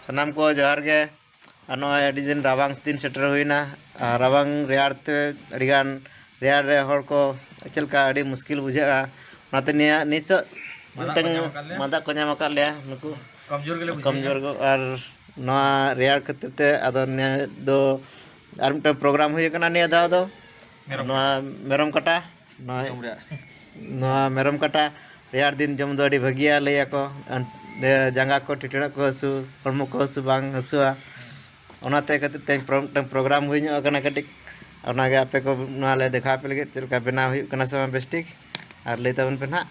सानाम को जोहार गे नॉय अडी दिन रावांग दिन सेटर हुईना रावांग रेयार ते अडिगान रेयार रे हर को चलका अडी मुश्किल बुझागा नाते निया निस मादा को नाम कर लिया नुकु कमजोर को और नॉ रेयार खतते अदो ने दो आर मिटे प्रोग्राम हुई कना निया दाव दो नॉ मेरम कटा नॉ मेरम कटा रेयार दिन जम दो अडी भगिया लैया को जंगा को टिटड़ा को हसू हड़मो को हसू बांग हसुआ ओनाते कते प्रोग्राम हुई कना कटिक ओनागे आपे को नाले देखा पे लगे चलका बना हुई कना समय बेस्टिक और ले तबन पे ना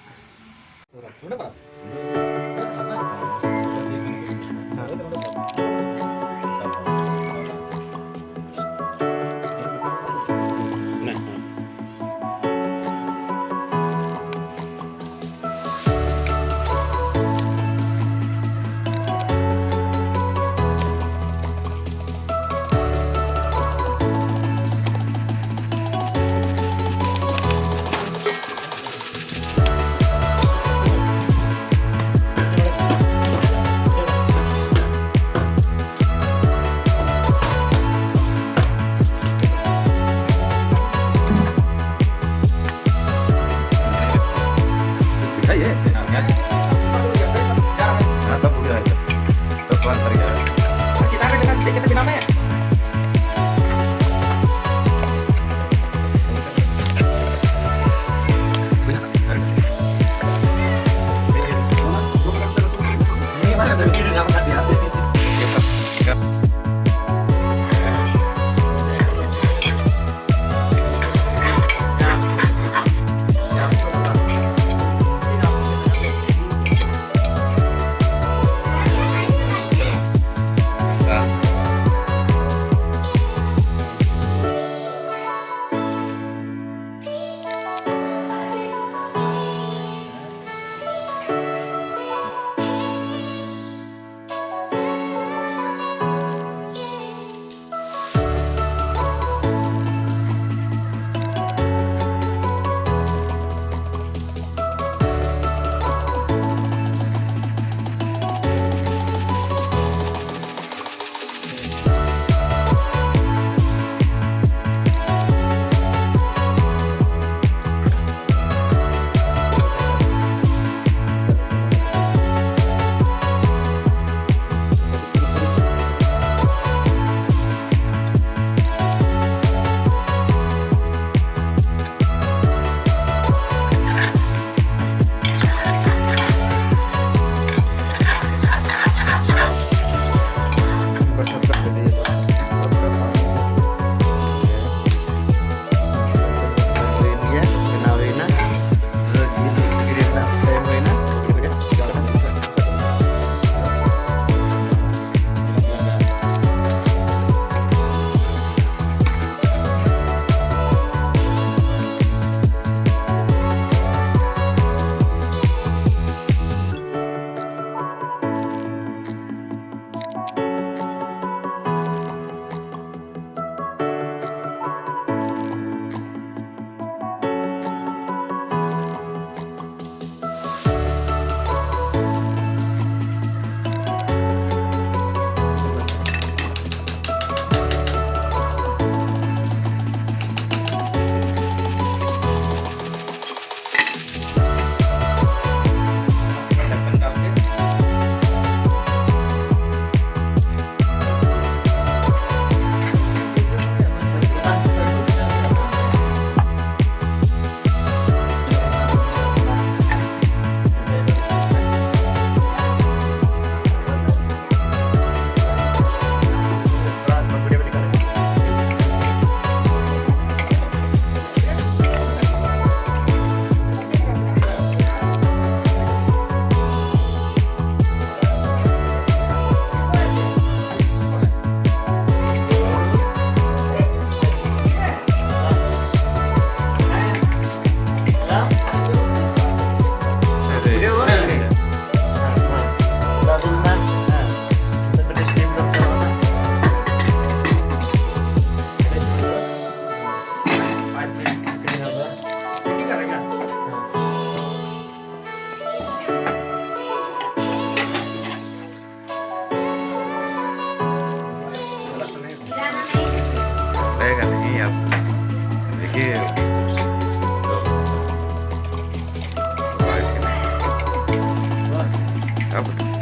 give. So, bye. Apa?